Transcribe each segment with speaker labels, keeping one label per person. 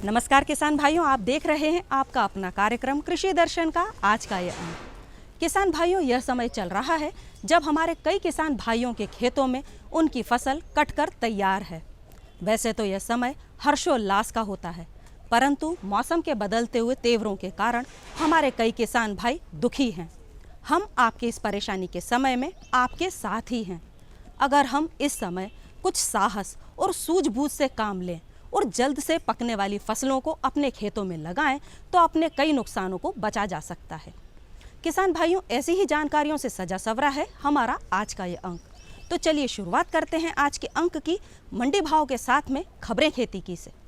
Speaker 1: नमस्कार किसान भाइयों, आप देख रहे हैं आपका अपना कार्यक्रम कृषि दर्शन का आज का ये अंक। किसान भाइयों, यह समय चल रहा है जब हमारे कई किसान भाइयों के खेतों में उनकी फसल कटकर तैयार है। वैसे तो यह समय हर्षोल्लास का होता है, परंतु मौसम के बदलते हुए तेवरों के कारण हमारे कई किसान भाई दुखी हैं। हम आपकी इस परेशानी के समय में आपके साथ ही हैं। अगर हम इस समय कुछ साहस और सूझबूझ से काम लें और जल्द से पकने वाली फसलों को अपने खेतों में लगाएं तो अपने कई नुकसानों को बचा जा सकता है। किसान भाइयों, ऐसी ही जानकारियों से सजा सवरा है हमारा आज का ये अंक। तो चलिए शुरुआत करते हैं आज के अंक की मंडी भाव के साथ में खबरें खेती की से।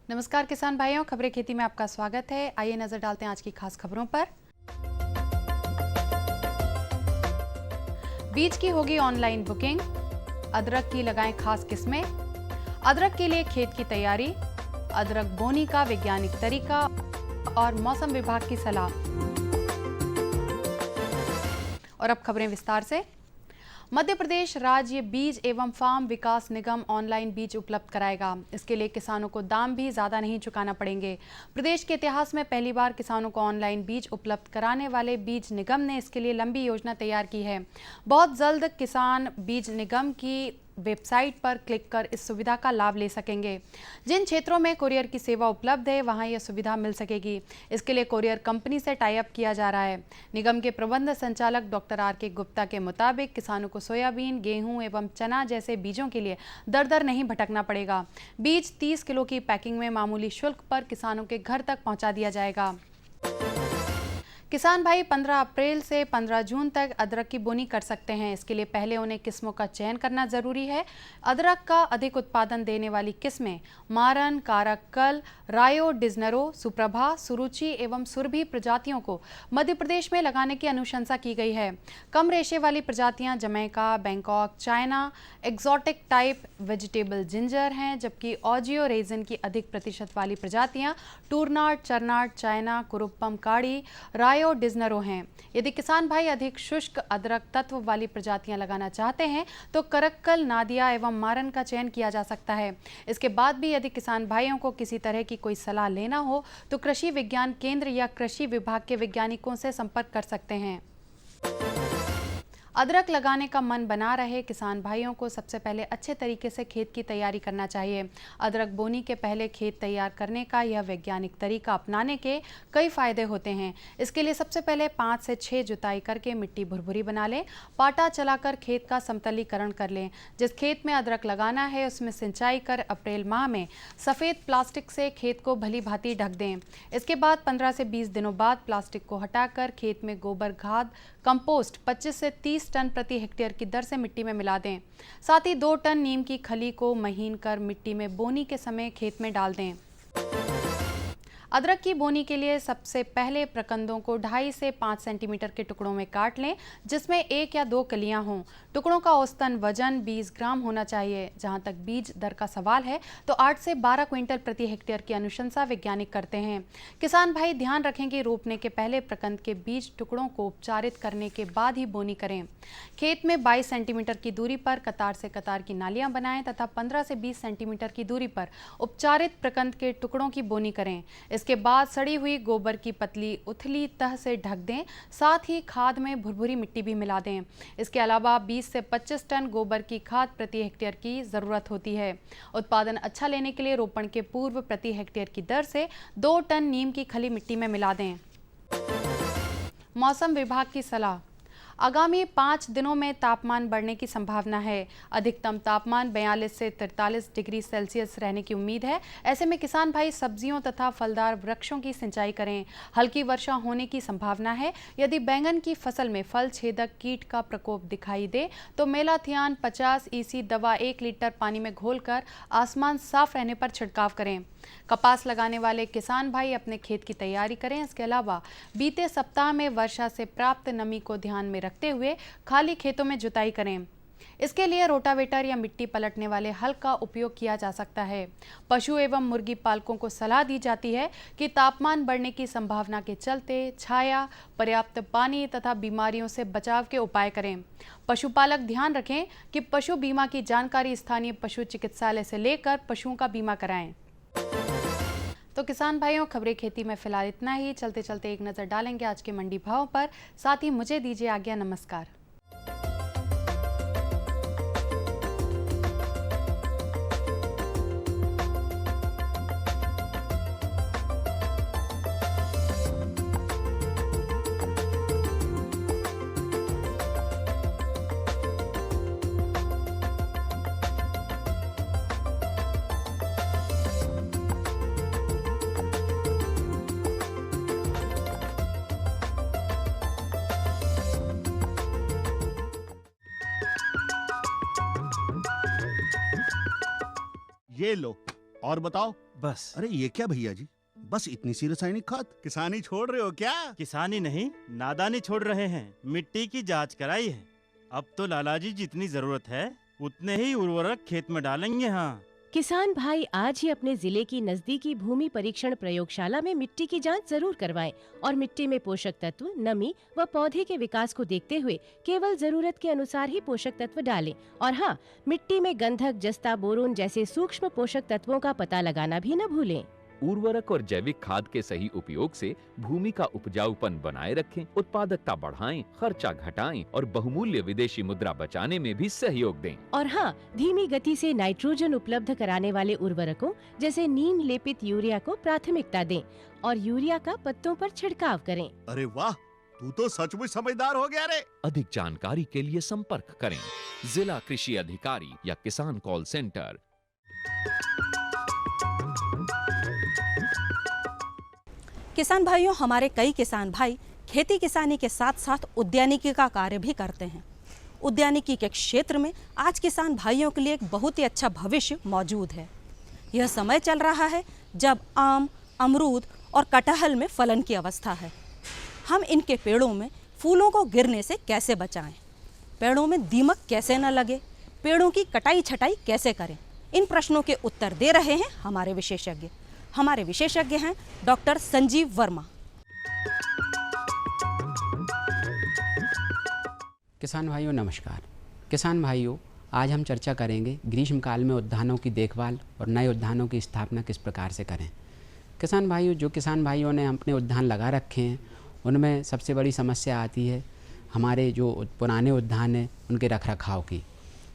Speaker 2: नमस्कार किसान भाइयों, खबरें खेती में आपका स्वागत है। आइए नजर डालते हैं आज की खास खबरों पर। बीज की होगी ऑनलाइन बुकिंग, अदरक की लगाएं खास किस्में, अदरक के लिए खेत की तैयारी, अदरक बोनी का वैज्ञानिक तरीका और मौसम विभाग की सलाह। और अब खबरें विस्तार से। मध्य प्रदेश राज्य बीज एवं फार्म विकास निगम ऑनलाइन बीज उपलब्ध कराएगा। इसके लिए किसानों को दाम भी ज्यादा नहीं चुकाना पड़ेंगे। प्रदेश के इतिहास में पहली बार किसानों को ऑनलाइन बीज उपलब्ध कराने वाले बीज निगम ने इसके लिए लंबी योजना तैयार की है। बहुत जल्द किसान बीज निगम की वेबसाइट पर क्लिक कर इस सुविधा का लाभ ले सकेंगे। जिन क्षेत्रों में कुरियर की सेवा उपलब्ध है वहां यह सुविधा मिल सकेगी। इसके लिए कुरियर कंपनी से टाई अप किया जा रहा है। निगम के प्रबंध संचालक डॉक्टर आर.के. गुप्ता के मुताबिक किसानों को सोयाबीन, गेहूं एवं चना जैसे बीजों के लिए दर दर नहीं भटकना पड़ेगा। बीज 30 किलो की पैकिंग में मामूली शुल्क पर किसानों के घर तक पहुंचा दिया जाएगा। किसान भाई 15 अप्रैल से 15 जून तक अदरक की बोनी कर सकते हैं। इसके लिए पहले उन्हें किस्मों का चयन करना जरूरी है। अदरक का अधिक उत्पादन देने वाली किस्में मारन, कारक्कल, रायो डिजनरो, सुप्रभा, सुरुचि एवं सुरभि प्रजातियों को मध्य प्रदेश में लगाने की अनुशंसा की गई है। कम रेशे वाली प्रजातियां Jamaica, Bangkok, China, exotic type vegetable ginger हैं, जबकि ऑजियो रेजिन की अधिक प्रतिशत वाली प्रजातियां टूरनाट, चरनाट, चाइना, कुरुप्पम काड़ी, रायो डिजनरो हैं। यदि किसान भाई अधिक शुष्क अदरक तत्व वाली प्रजातियां लगाना चाहते हैं तो करक्कल, नादिया एवं मारन का चयन किया जा सकता है। इसके बाद भी यदि किसान भाइयों को किसी तरह की कोई सलाह लेना हो तो कृषि विज्ञान केंद्र या कृषि विभाग के वैज्ञानिकों से संपर्क कर सकते हैं। अदरक लगाने का मन बना रहे किसान भाइयों को सबसे पहले अच्छे तरीके से खेत की तैयारी करना चाहिए। अदरक बोनी के पहले खेत तैयार करने का यह वैज्ञानिक तरीका अपनाने के कई फायदे होते हैं। इसके लिए सबसे पहले 5 से 6 जुताई करके मिट्टी भुरभुरी बना लें। पाटा चलाकर खेत का समतलीकरण कर लें। जिस खेत में अदरक लगाना है उसमें सिंचाई कर अप्रैल माह में सफ़ेद प्लास्टिक से खेत को भली भांति ढक दें। इसके बाद 15 से 20 दिनों बाद प्लास्टिक को हटाकर खेत में गोबर खाद कंपोस्ट 25 से 30 टन प्रति हेक्टेयर की दर से मिट्टी में मिला दें। साथ ही 2 टन नीम की खली को महीन कर मिट्टी में बोनी के समय खेत में डाल दें। अदरक की बोनी के लिए सबसे पहले प्रकंदों को 2.5 से 5 सेंटीमीटर के टुकड़ों में काट लें, जिसमें 1 या 2 कलियां हों। टुकड़ों का औसतन वजन 20 ग्राम होना चाहिए। जहां तक बीज दर का सवाल है तो 8 से 12 क्विंटल प्रति हेक्टेयर की अनुशंसा वैज्ञानिक करते हैं। किसान भाई ध्यान रखें कि रोपने के पहले प्रकंद के बीज टुकड़ों को उपचारित करने के बाद ही बोनी करें। खेत में 22 सेंटीमीटर की दूरी पर कतार से कतार की नालियां बनाएं तथा 15 से 20 सेंटीमीटर की दूरी पर उपचारित प्रकंद के टुकड़ों की बोनी करें। इसके बाद सड़ी हुई गोबर की पतली उथली तह से ढक दें। साथ ही खाद में भुरभुरी मिट्टी भी मिला दें। इसके अलावा 20 से 25 टन गोबर की खाद प्रति हेक्टेयर की जरूरत होती है। उत्पादन अच्छा लेने के लिए रोपण के पूर्व प्रति हेक्टेयर की दर से 2 टन नीम की खली मिट्टी में मिला दें। मौसम विभाग की सलाह। आगामी 5 दिनों में तापमान बढ़ने की संभावना है। अधिकतम तापमान 42 से 43 डिग्री सेल्सियस रहने की उम्मीद है। ऐसे में किसान भाई सब्जियों तथा फलदार वृक्षों की सिंचाई करें। हल्की वर्षा होने की संभावना है। यदि बैंगन की फसल में फल छेदक कीट का प्रकोप दिखाई दे तो मेलाथियान 50 EC दवा 1 लीटर पानी में घोलकर आसमान साफ रहने पर छिड़काव करें। कपास लगाने वाले किसान भाई अपने खेत की तैयारी करें। इसके अलावा बीते सप्ताह में वर्षा से प्राप्त नमी को ध्यान में रखते हुए खाली खेतों में जुताई करें। इसके लिए रोटावेटर या मिट्टी पलटने वाले हल का उपयोग किया जा सकता है। पशु एवं मुर्गी पालकों को सलाह दी जाती है कि तापमान बढ़ने की संभावना के चलते छाया, पर्याप्त पानी तथा बीमारियों से बचाव के उपाय करें। पशुपालक ध्यान रखें कि पशु बीमा की जानकारी स्थानीय पशु चिकित्सालय से लेकर पशुओं का बीमा कराएं। तो किसान भाइयों, खबरें खेती में फिलहाल इतना ही। चलते चलते एक नज़र डालेंगे आज के मंडी भाव पर। साथ ही मुझे दीजिए आज्ञा। नमस्कार।
Speaker 3: ये लो और बताओ।
Speaker 4: बस।
Speaker 3: अरे ये क्या भैया जी, बस इतनी सी रासायनिक खाद? किसानी छोड़ रहे हो क्या?
Speaker 4: किसानी नहीं, नादानी छोड़ रहे हैं। मिट्टी की जांच कराई है। अब तो लालाजी जितनी जरूरत है उतने ही उर्वरक खेत में डालेंगे। हाँ,
Speaker 5: किसान भाई आज ही अपने जिले की नजदीकी भूमि परीक्षण प्रयोगशाला में मिट्टी की जांच जरूर करवाएं और मिट्टी में पोषक तत्व, नमी व पौधे के विकास को देखते हुए केवल जरूरत के अनुसार ही पोषक तत्व डालें। और हाँ, मिट्टी में गंधक, जस्ता, बोरोन जैसे सूक्ष्म पोषक तत्वों का पता लगाना भी न भूलें।
Speaker 6: उर्वरक और जैविक खाद के सही उपयोग से भूमि का उपजाऊपन बनाए रखें, उत्पादकता बढ़ाएं, खर्चा घटाएं और बहुमूल्य विदेशी मुद्रा बचाने में भी सहयोग दें।
Speaker 5: और हाँ, धीमी गति से नाइट्रोजन उपलब्ध कराने वाले उर्वरकों जैसे नीम लेपित यूरिया को प्राथमिकता दें और यूरिया का पत्तों पर छिड़काव करें।
Speaker 3: अरे वाह, तू तो सचमुच समझदार हो गया रे।
Speaker 6: अधिक जानकारी के लिए संपर्क करें जिला कृषि अधिकारी या किसान कॉल सेंटर।
Speaker 1: किसान भाइयों, हमारे कई किसान भाई खेती किसानी के साथ साथ उद्यानिकी का कार्य भी करते हैं। उद्यानिकी के क्षेत्र में आज किसान भाइयों के लिए एक बहुत ही अच्छा भविष्य मौजूद है। यह समय चल रहा है जब आम, अमरूद और कटहल में फलन की अवस्था है। हम इनके पेड़ों में फूलों को गिरने से कैसे बचाएं? पेड़ों में दीमक कैसे न लगे? पेड़ों की कटाई छटाई कैसे करें? इन प्रश्नों के उत्तर दे रहे हैं हमारे विशेषज्ञ। हमारे विशेषज्ञ हैं डॉक्टर संजीव वर्मा।
Speaker 7: किसान भाइयों नमस्कार। किसान भाइयों, आज हम चर्चा करेंगे ग्रीष्मकाल में उद्यानों की देखभाल और नए उद्यानों की स्थापना किस प्रकार से करें। किसान भाइयों, जो किसान भाइयों ने अपने उद्यान लगा रखे हैं उनमें सबसे बड़ी समस्या आती है हमारे जो पुराने उद्यान हैं उनके रखरखाव की।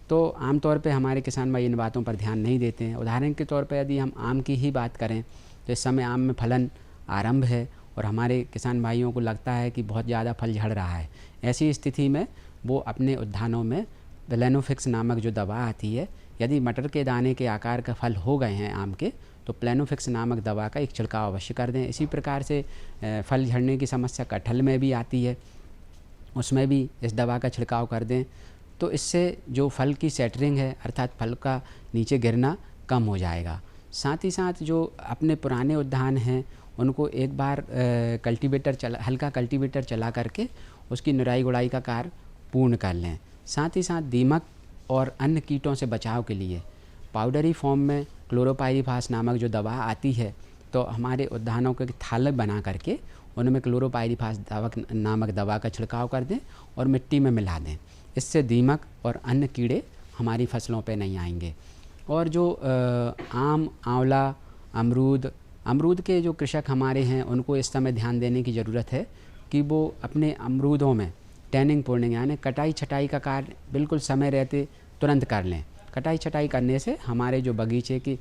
Speaker 7: तो आमतौर पे हमारे किसान भाई इन बातों पर ध्यान नहीं देते हैं। उदाहरण के तौर पे यदि हम आम की ही बात करें तो इस समय आम में फलन आरंभ है और हमारे किसान भाइयों को लगता है कि बहुत ज़्यादा फल झड़ रहा है। ऐसी स्थिति में वो अपने उद्यानों में प्लेनोफिक्स नामक जो दवा आती है, यदि मटर के दाने के आकार का फल हो गए हैं आम के, तो प्लेनोफिक्स नामक दवा का एक छिड़काव अवश्य कर दें। इसी प्रकार से फल झड़ने की समस्या कटहल में भी आती है, उसमें भी इस दवा का छिड़काव कर दें। तो इससे जो फल की सेटरिंग है अर्थात फल का नीचे गिरना कम हो जाएगा। साथ ही साथ जो अपने पुराने उद्यान हैं उनको एक बार हल्का कल्टीवेटर चला करके उसकी निराई गुड़ाई का कार्य पूर्ण कर लें। साथ ही साथ दीमक और अन्य कीटों से बचाव के लिए पाउडरी फॉर्म में क्लोरोपाइरीफास नामक जो दवा आती है, तो हमारे उद्यानों के थाल बना करके उनमें क्लोरोपाइरीफास नामक दवा का छिड़काव कर दें और मिट्टी में मिला दें। इससे दीमक और अन्य कीड़े हमारी फसलों पे नहीं आएंगे। और जो आम, आंवला, अमरूद के जो कृषक हमारे हैं उनको इस समय ध्यान देने की ज़रूरत है कि वो अपने अमरूदों में टैनिंग पोर्निंग यानी कटाई छटाई का कार्य बिल्कुल समय रहते तुरंत कर लें। कटाई छटाई करने से हमारे जो बगीचे के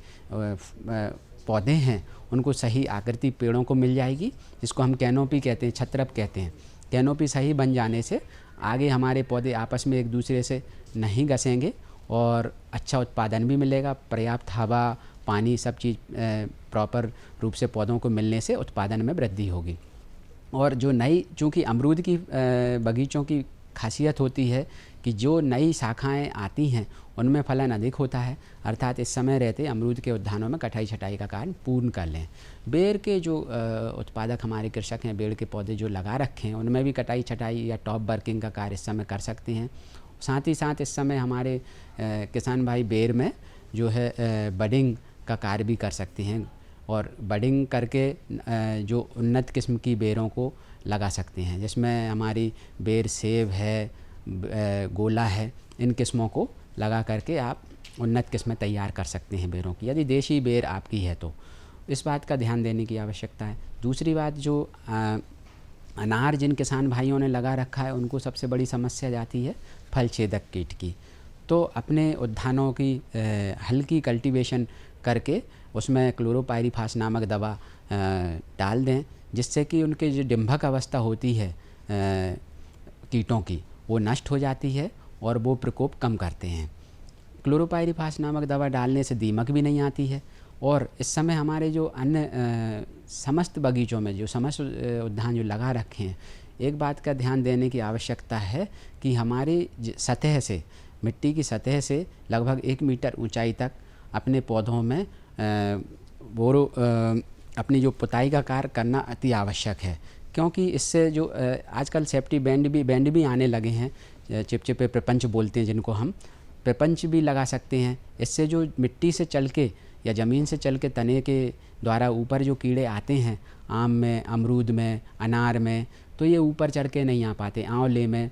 Speaker 7: पौधे हैं उनको सही आकृति पेड़ों को मिल जाएगी, जिसको हम कैनोपी कहते हैं, छत्रप कहते हैं। कैनोपी सही बन जाने से आगे हमारे पौधे आपस में एक दूसरे से नहीं घसेंगे और अच्छा उत्पादन भी मिलेगा। पर्याप्त हवा, पानी सब चीज़ प्रॉपर रूप से पौधों को मिलने से उत्पादन में वृद्धि होगी। और जो नई, चूँकि अमरूद की बगीचों की खासियत होती है कि जो नई शाखाएं आती हैं उनमें फलन अधिक होता है, अर्थात इस समय रहते अमरूद के उद्यानों में कटाई छटाई का कार्य पूर्ण कर लें। बेर के जो उत्पादक हमारे कृषक हैं, बेर के पौधे जो लगा रखे हैं उनमें भी कटाई छटाई या टॉप वर्किंग का कार्य इस समय कर सकते हैं। साथ ही साथ इस समय हमारे किसान भाई बेर में जो है बडिंग का कार्य भी कर सकते हैं और बडिंग करके जो उन्नत किस्म की बेरों को लगा सकते हैं, जिसमें हमारी बेर सेब है, गोला है, इन किस्मों को लगा करके आप उन्नत किस्में तैयार कर सकते हैं बेरों की, यदि देशी बेर आपकी है तो। इस बात का ध्यान देने की आवश्यकता है। दूसरी बात, जो अनार जिन किसान भाइयों ने लगा रखा है उनको सबसे बड़ी समस्या जाती है फल छेदक कीट की। तो अपने उद्यानों की हल्की कल्टीवेशन करके उसमें क्लोरोपाइरीफास नामक दवा डाल दें, जिससे कि उनके जो डिंभक अवस्था होती है कीटों की वो नष्ट हो जाती है और वो प्रकोप कम करते हैं। क्लोरोपाइरीफास नामक दवा डालने से दीमक भी नहीं आती है। और इस समय हमारे जो अन्य समस्त बगीचों में जो समस्त उद्यान जो लगा रखे हैं, एक बात का ध्यान देने की आवश्यकता है कि हमारी सतह से, मिट्टी की सतह से लगभग 1 मीटर ऊंचाई तक अपने पौधों में अपनी जो पुताई का कार्य करना अति आवश्यक है, क्योंकि इससे जो आजकल सेफ्टी बैंड भी आने लगे हैं, चिपचिपे प्रपंच बोलते हैं जिनको हम, प्रपंच भी लगा सकते हैं। इससे जो मिट्टी से चल के या ज़मीन से चल के तने के द्वारा ऊपर जो कीड़े आते हैं, आम में, अमरूद में, अनार में, तो ये ऊपर चढ़ के नहीं आ पाते, आंवले में।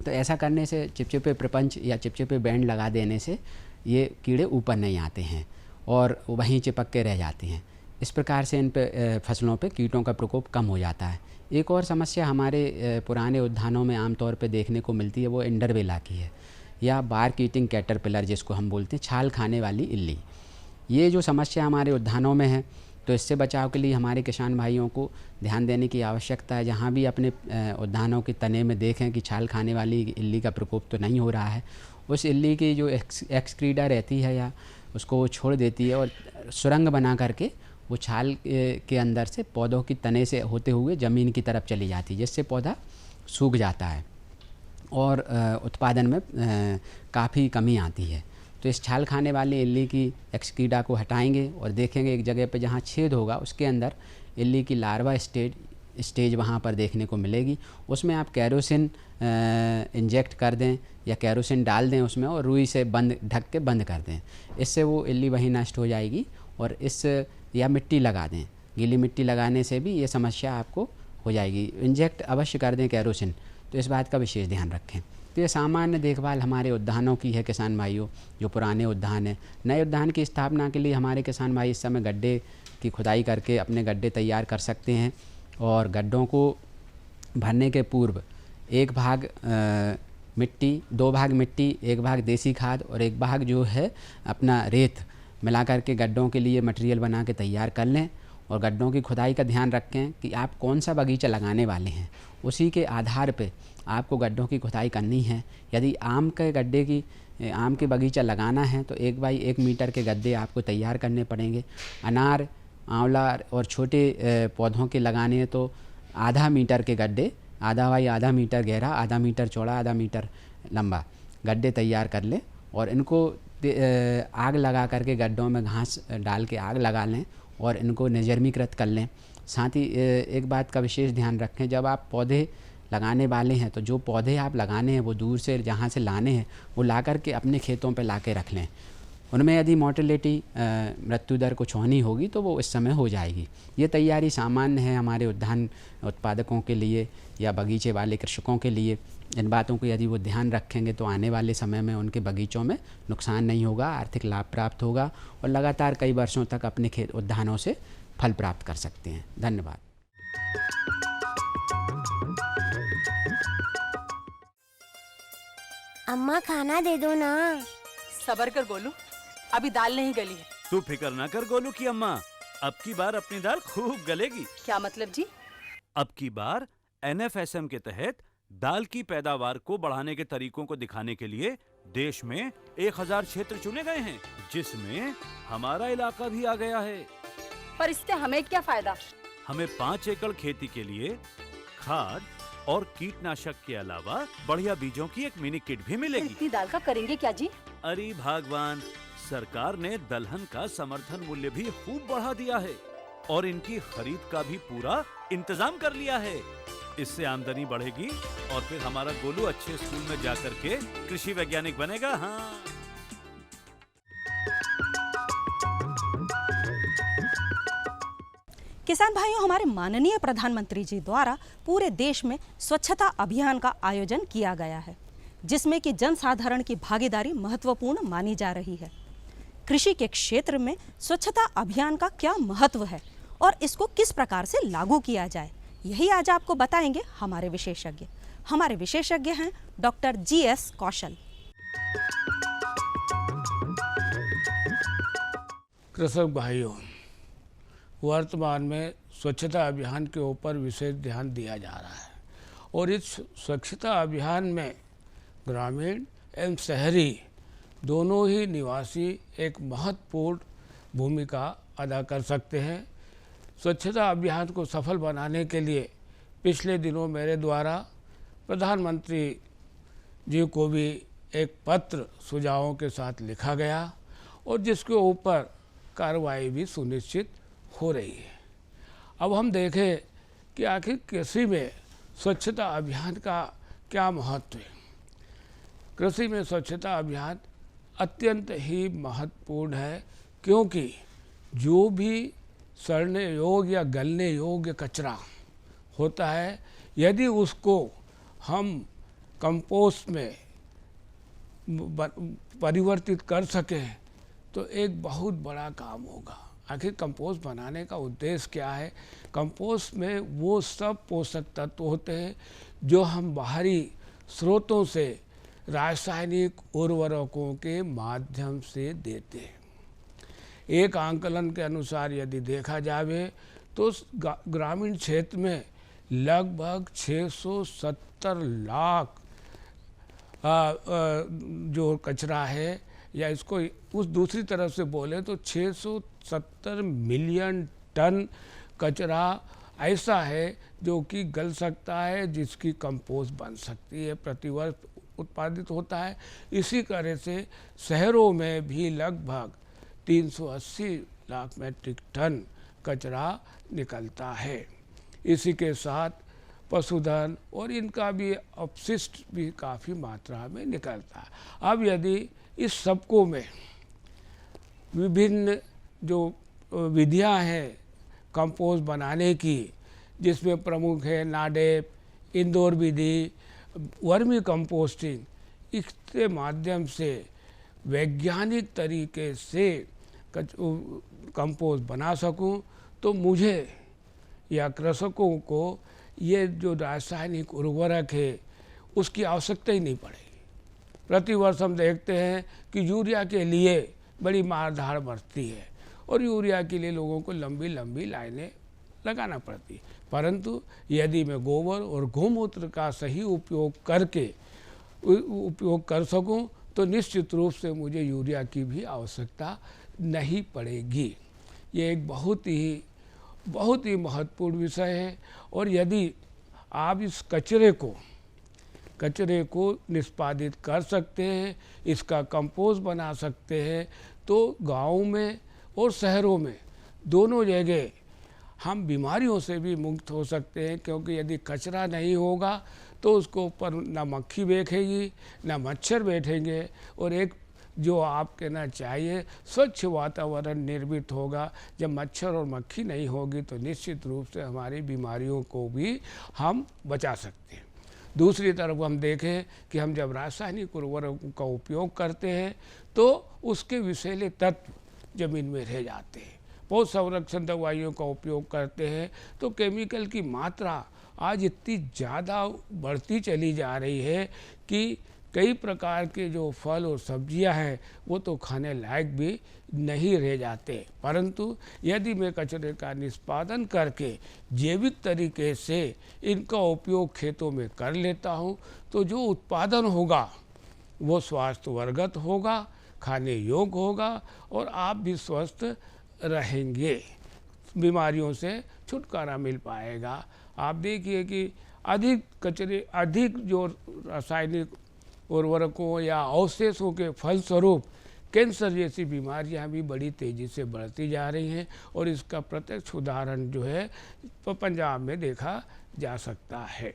Speaker 7: तो ऐसा करने से चिपचिपे प्रपंच या चिपचिपे बैंड लगा देने से ये कीड़े ऊपर नहीं आते हैं और वहीं चिपक के रह जाते हैं। इस प्रकार से इन पे फसलों पे कीटों का प्रकोप कम हो जाता है। एक और समस्या हमारे पुराने उद्यानों में आमतौर पे देखने को मिलती है, वो इंडरबेला की है, या बार्क ईटिंग कैटरपिलर जिसको हम बोलते हैं, छाल खाने वाली इल्ली। ये जो समस्या हमारे उद्यानों में है, तो इससे बचाव के लिए हमारे किसान भाइयों को ध्यान देने की आवश्यकता है। जहाँ भी अपने उद्यानों के तने में देखें कि छाल खाने वाली इल्ली का प्रकोप तो नहीं हो रहा है, उस इल्ली की जो एक्सक्रीडा रहती है या उसको वो छोड़ देती है और सुरंग बना करके वो छाल के अंदर से पौधों की तने से होते हुए ज़मीन की तरफ चली जाती है, जिससे पौधा सूख जाता है और उत्पादन में काफ़ी कमी आती है। तो इस छाल खाने वाली इल्ली की एक्सक्रीडा को हटाएंगे और देखेंगे एक जगह पे जहाँ छेद होगा उसके अंदर इल्ली की लार्वा स्टेज वहाँ पर देखने को मिलेगी। उसमें आप कैरोसिन इंजेक्ट कर दें या कैरोसिन डाल दें उसमें और रुई से ढक के बंद कर दें, इससे वो इल्ली वहीं नष्ट हो जाएगी। और या मिट्टी लगा दें, गीली मिट्टी लगाने से भी ये समस्या आपको हो जाएगी। इंजेक्ट अवश्य कर दें कैरोसिन, तो इस बात का विशेष ध्यान रखें। तो ये सामान्य देखभाल हमारे उद्यानों की है किसान भाइयों, जो पुराने उद्यान हैं। नए उद्यान की स्थापना के लिए हमारे किसान भाई इस समय गड्ढे की खुदाई करके अपने गड्ढे तैयार कर सकते हैं और गड्ढों को भरने के पूर्व 1 भाग मिट्टी, 2 भाग मिट्टी, 1 भाग देसी खाद और 1 भाग जो है अपना रेत मिला करके गड्ढों के लिए मटेरियल बना के तैयार कर लें। और गड्ढों की खुदाई का ध्यान रखें कि आप कौन सा बगीचा लगाने वाले हैं, उसी के आधार पे आपको गड्ढों की खुदाई करनी है। यदि आम के बगीचा लगाना है तो 1 बाई 1 मीटर के गड्ढे आपको तैयार करने पड़ेंगे। अनार, आंवला और छोटे पौधों के लगाने हैं तो आधा मीटर के गड्ढे, आधा बाई आधा मीटर गहरा, आधा मीटर चौड़ा, आधा मीटर लंबा गड्ढे तैयार कर लें और इनको आग लगा करके गड्ढों में घास डाल के आग लगा लें और इनको निर्जमीकृत कर लें। साथ ही एक बात का विशेष ध्यान रखें, जब आप पौधे लगाने वाले हैं तो जो पौधे आप लगाने हैं वो दूर से जहाँ से लाने हैं वो ला करके अपने खेतों पे ला के रख लें। उनमें यदि मोर्टेलिटी मृत्यु दर कुछ होनी होगी तो वो इस समय हो जाएगी। ये तैयारी सामान्य है हमारे उद्यान उत्पादकों के लिए या बगीचे वाले कृषकों के लिए। इन बातों को यदि वो ध्यान रखेंगे तो आने वाले समय में उनके बगीचों में नुकसान नहीं होगा, आर्थिक लाभ प्राप्त होगा और लगातार कई वर्षों तक अपने खेत उद्यानों से फल प्राप्त कर सकते हैं। धन्यवाद।
Speaker 8: अम्मा खाना दे दो ना।
Speaker 9: सबर कर गोलू, अभी दाल नहीं गली है।
Speaker 10: तू फिक्र ना कर गोलू की अम्मा, अब की बार अपनी दाल खूब गलेगी।
Speaker 9: क्या मतलब जी?
Speaker 10: अब की बार NFSM के तहत दाल की पैदावार को बढ़ाने के तरीकों को दिखाने के लिए देश में 1000 क्षेत्र चुने गए हैं, जिसमें हमारा इलाका भी आ गया है।
Speaker 9: पर इससे हमें क्या फायदा?
Speaker 10: हमें 5 एकड़ खेती के लिए खाद और कीटनाशक के अलावा बढ़िया बीजों की एक मिनी किट भी मिलेगी।
Speaker 9: इतनी दाल का करेंगे क्या जी?
Speaker 10: अरे भगवान, सरकार ने दलहन का समर्थन मूल्य भी खूब बढ़ा दिया है और इनकी खरीद का भी पूरा इंतजाम कर लिया है। इससे आमदनी बढ़ेगी और फिर हमारा गोलू अच्छे स्कूल में जाकर के कृषि वैज्ञानिक बनेगा। हाँ,
Speaker 1: किसान भाइयों, हमारे माननीय प्रधानमंत्री जी द्वारा पूरे देश में स्वच्छता अभियान का आयोजन किया गया है, जिसमें कि जनसाधारण की भागीदारी महत्वपूर्ण मानी जा रही है। कृषि के क्षेत्र में स्वच्छता अभियान का क्या महत्व है और इसको किस प्रकार से लागू किया जाए, यही आज आपको बताएंगे हमारे विशेषज्ञ। हमारे विशेषज्ञ हैं डॉक्टर GS कौशल।
Speaker 11: कृषक भाइयों, वर्तमान में स्वच्छता अभियान के ऊपर विशेष ध्यान दिया जा रहा है और इस स्वच्छता अभियान में ग्रामीण एवं शहरी दोनों ही निवासी एक महत्वपूर्ण भूमिका अदा कर सकते हैं। स्वच्छता अभियान को सफल बनाने के लिए पिछले दिनों मेरे द्वारा प्रधानमंत्री जी को भी एक पत्र सुझावों के साथ लिखा गया और जिसके ऊपर कार्रवाई भी सुनिश्चित हो रही है। अब हम देखें कि आखिर कृषि में स्वच्छता अभियान का क्या महत्व है। कृषि में स्वच्छता अभियान अत्यंत ही महत्वपूर्ण है, क्योंकि जो भी सड़ने योग्य या गलने योग्य कचरा होता है, यदि उसको हम कंपोस्ट में परिवर्तित कर सकें तो एक बहुत बड़ा काम होगा। आखिर कंपोस्ट बनाने का उद्देश्य क्या है? कंपोस्ट में वो सब पोषक तत्व होते हैं जो हम बाहरी स्रोतों से रासायनिक उर्वरकों के माध्यम से देते हैं। एक आंकलन के अनुसार यदि देखा जाए तो ग्रामीण क्षेत्र में लगभग 670 लाख जो कचरा है, या इसको उस दूसरी तरफ से बोले तो 670 मिलियन टन कचरा ऐसा है जो कि गल सकता है, जिसकी कंपोस्ट बन सकती है, प्रतिवर्ष उत्पादित होता है। इसी तरह से शहरों में भी लगभग 380 लाख मैट्रिक टन कचरा निकलता है। इसी के साथ पशुधन और इनका भी अपशिष्ट भी काफ़ी मात्रा में निकलता है। अब यदि इस सबको में विभिन्न जो विधियां हैं कंपोस्ट बनाने की, जिसमें प्रमुख है नाडेप, इंदौर विधि, वर्मी कंपोस्टिंग, इसके माध्यम से वैज्ञानिक तरीके से कंपोस्ट बना सकूं, तो मुझे या कृषकों को ये जो रासायनिक उर्वरक है उसकी आवश्यकता ही नहीं पड़ेगी। प्रतिवर्ष हम देखते हैं कि यूरिया के लिए बड़ी मारधाड़ बढ़ती है और यूरिया के लिए लोगों को लंबी लंबी लाइनें लगाना पड़ती है, परंतु यदि मैं गोबर और गौमूत्र का सही उपयोग कर सकूं तो निश्चित रूप से मुझे यूरिया की भी आवश्यकता नहीं पड़ेगी। ये एक बहुत ही महत्वपूर्ण विषय है। और यदि आप इस कचरे को निष्पादित कर सकते हैं, इसका कंपोस्ट बना सकते हैं, तो गाँव में और शहरों में दोनों जगह हम बीमारियों से भी मुक्त हो सकते हैं, क्योंकि यदि कचरा नहीं होगा तो उसको ऊपर ना मक्खी बैठेगी ना मच्छर बैठेंगे और एक जो आप कहना चाहिए स्वच्छ वातावरण निर्मित होगा। जब मच्छर और मक्खी नहीं होगी तो निश्चित रूप से हमारी बीमारियों को भी हम बचा सकते हैं। दूसरी तरफ हम देखें कि हम जब रासायनिक उर्वरकों का उपयोग करते हैं तो उसके विषैले तत्व जमीन में रह जाते हैं। पौध संरक्षण दवाइयों का उपयोग करते हैं तो केमिकल की मात्रा आज इतनी ज़्यादा बढ़ती चली जा रही है कि कई प्रकार के जो फल और सब्जियां हैं वो तो खाने लायक भी नहीं रह जाते। परंतु यदि मैं कचरे का निष्पादन करके जैविक तरीके से इनका उपयोग खेतों में कर लेता हूं तो जो उत्पादन होगा वो स्वास्थ्यवर्धक होगा, खाने योग्य होगा और आप भी स्वस्थ रहेंगे, बीमारियों से छुटकारा मिल पाएगा। आप देखिए कि अधिक जो रासायनिक उर्वरकों या अवशेषों के फलस्वरूप कैंसर जैसी बीमारियां भी बड़ी तेज़ी से बढ़ती जा रही हैं और इसका प्रत्यक्ष उदाहरण जो है पंजाब में देखा जा सकता है।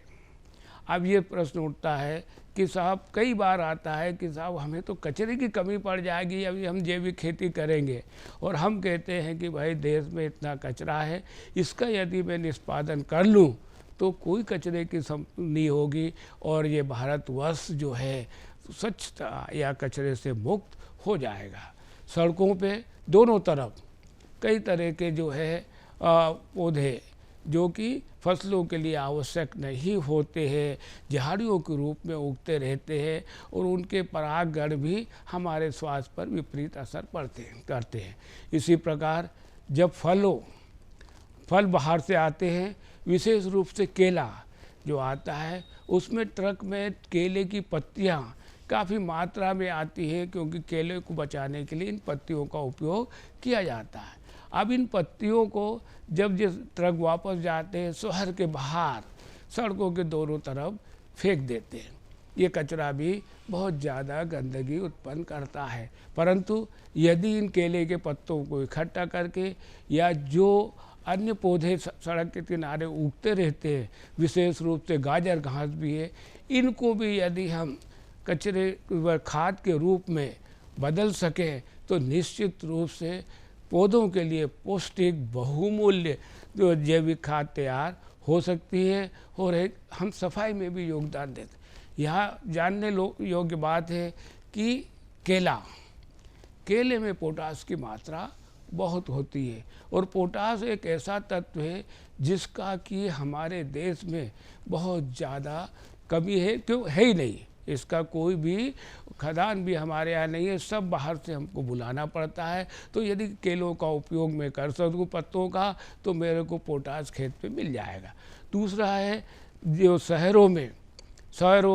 Speaker 11: अब ये प्रश्न उठता है कि साहब, कई बार आता है कि साहब हमें तो कचरे की कमी पड़ जाएगी, अभी हम जैविक खेती करेंगे, और हम कहते हैं कि भाई देश में इतना कचरा है, इसका यदि मैं निष्पादन कर लूँ तो कोई कचरे की नहीं होगी और ये भारतवर्ष जो है स्वच्छता या कचरे से मुक्त हो जाएगा। सड़कों पे दोनों तरफ कई तरह के जो है पौधे जो कि फसलों के लिए आवश्यक नहीं होते हैं, झाड़ियों के रूप में उगते रहते हैं और उनके परागण भी हमारे स्वास्थ्य पर विपरीत असर करते हैं। इसी प्रकार जब फल बाहर से आते हैं, विशेष रूप से केला जो आता है, उसमें ट्रक में केले की पत्तियां काफ़ी मात्रा में आती है, क्योंकि केले को बचाने के लिए इन पत्तियों का उपयोग किया जाता है। अब इन पत्तियों को जब जिस ट्रक वापस जाते हैं, शहर के बाहर सड़कों के दोनों तरफ फेंक देते हैं। ये कचरा भी बहुत ज़्यादा गंदगी उत्पन्न करता है। परंतु यदि इन केले के पत्तों को इकट्ठा करके या जो अन्य पौधे सड़क के किनारे उगते रहते हैं, विशेष रूप से गाजर घास भी है, इनको भी यदि हम कचरे व खाद के रूप में बदल सकें तो निश्चित रूप से पौधों के लिए पौष्टिक बहुमूल्य जो जैविक खाद तैयार हो सकती है और हम सफाई में भी योगदान देते। यहाँ जानने योग्य बात है कि केले में पोटास की मात्रा बहुत होती है और पोटास एक ऐसा तत्व है जिसका कि हमारे देश में बहुत ज़्यादा कमी है, क्यों है ही नहीं। इसका कोई भी खदान भी हमारे यहाँ नहीं है, सब बाहर से हमको बुलाना पड़ता है। तो यदि केलों का उपयोग मैं कर सकूँ पत्तों का, तो मेरे को पोटास खेत पे मिल जाएगा। दूसरा है जो शहरों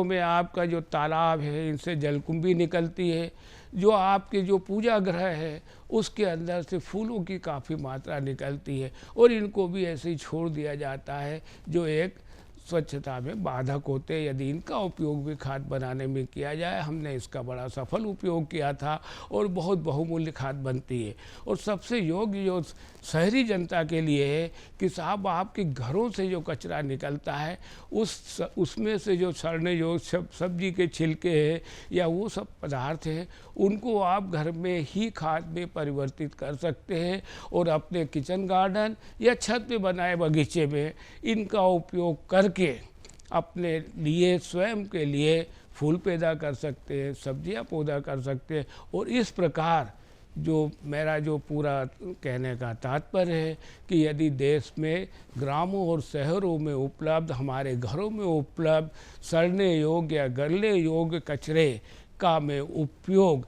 Speaker 11: में आपका जो तालाब है, इनसे जलकुंभी निकलती है, जो आपके जो पूजा ग्रह है उसके अंदर से फूलों की काफ़ी मात्रा निकलती है और इनको भी ऐसे ही छोड़ दिया जाता है, जो एक स्वच्छता में बाधक होते हैं। यदि इनका उपयोग भी खाद बनाने में किया जाए, हमने इसका बड़ा सफल उपयोग किया था और बहुत बहुमूल्य खाद बनती है। और सबसे योग्य जो शहरी जनता के लिए है कि साहब आपके घरों से जो कचरा निकलता है उसमें से जो सड़ने योग्य सब्जी के छिलके हैं या वो सब पदार्थ हैं, उनको आप घर में ही खाद में परिवर्तित कर सकते हैं और अपने किचन गार्डन या छत पे बनाए बगीचे में इनका उपयोग करके अपने लिए स्वयं के लिए फूल पैदा कर सकते हैं, सब्जियां पैदा कर सकते हैं। और इस प्रकार जो मेरा जो पूरा कहने का तात्पर्य है कि यदि देश में ग्रामों और शहरों में उपलब्ध, हमारे घरों में उपलब्ध सड़ने योग्य या गलने योग्य कचरे का मैं उपयोग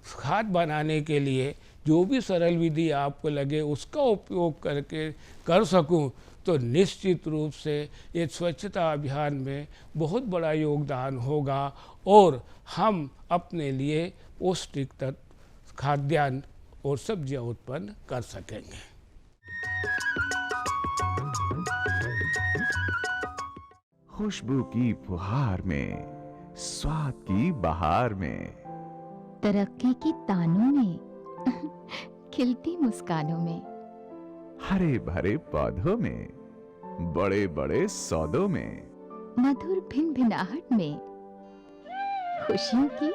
Speaker 11: खाद बनाने के लिए जो भी सरल विधि आपको लगे उसका उपयोग करके कर सकूं, तो निश्चित रूप से ये स्वच्छता अभियान में बहुत बड़ा योगदान होगा और हम अपने लिए पौष्टिक तत्व खाद्यान्न और सब्जियां उत्पन्न कर सकेंगे।
Speaker 12: खुशबू की फुहार में, स्वाद की बहार में,
Speaker 13: तरक्की की तानों में, खिलती मुस्कानों में,
Speaker 12: हरे भरे पौधों में, बड़े बड़े सौदों में,
Speaker 13: मधुर भिनभिनाहट में, खुशियों की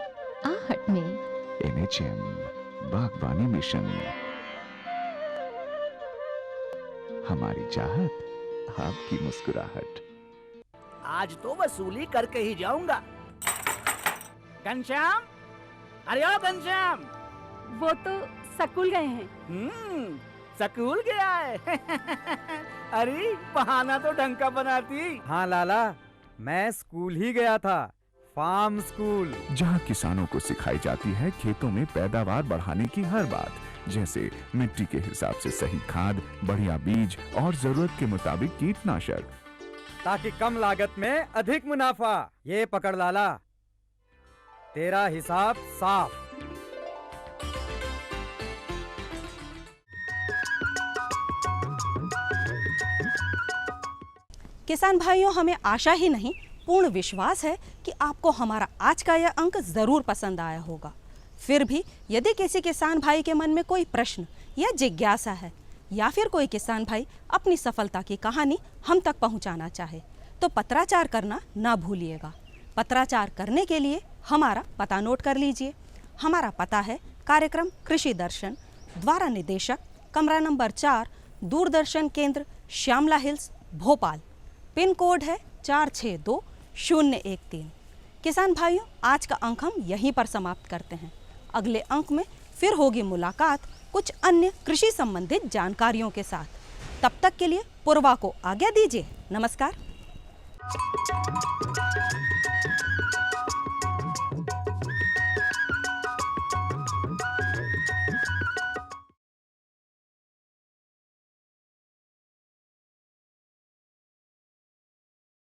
Speaker 13: आहट में।
Speaker 12: NHM बागवानी मिशन, हमारी चाहत आपकी मुस्कुराहट।
Speaker 14: आज तो वसूली करके ही जाऊंगा। घनश्याम, अरे ओ घनश्याम,
Speaker 9: वो तो स्कूल गए हैं।
Speaker 14: स्कूल गया है। अरे बहाना तो ढंग का बनाती।
Speaker 15: हाँ लाला, मैं स्कूल ही गया था, फार्म स्कूल,
Speaker 12: जहाँ किसानों को सिखाई जाती है खेतों में पैदावार बढ़ाने की हर बात, जैसे मिट्टी के हिसाब से सही खाद, बढ़िया बीज और जरूरत के मुताबिक कीटनाशक,
Speaker 15: ताकि कम लागत में अधिक मुनाफा। ये पकड़ लाला, तेरा हिसाब साफ।
Speaker 1: किसान भाइयों, हमें आशा ही नहीं पूर्ण विश्वास है कि आपको हमारा आज का यह अंक ज़रूर पसंद आया होगा। फिर भी यदि किसी किसान भाई के मन में कोई प्रश्न या जिज्ञासा है या फिर कोई किसान भाई अपनी सफलता की कहानी हम तक पहुंचाना चाहे तो पत्राचार करना ना भूलिएगा। पत्राचार करने के लिए हमारा पता नोट कर लीजिए। हमारा पता है कार्यक्रम कृषि दर्शन, द्वारा निदेशक, कमरा number 4, Doordarshan Kendra, Shyamla Hills, Bhopal. Pin code है 462013। किसान भाइयों, आज का अंक हम यहीं पर समाप्त करते हैं। अगले अंक में फिर होगी मुलाकात कुछ अन्य कृषि संबंधित जानकारियों के साथ। तब तक के लिए पूर्वा को आज्ञा दीजिए। नमस्कार।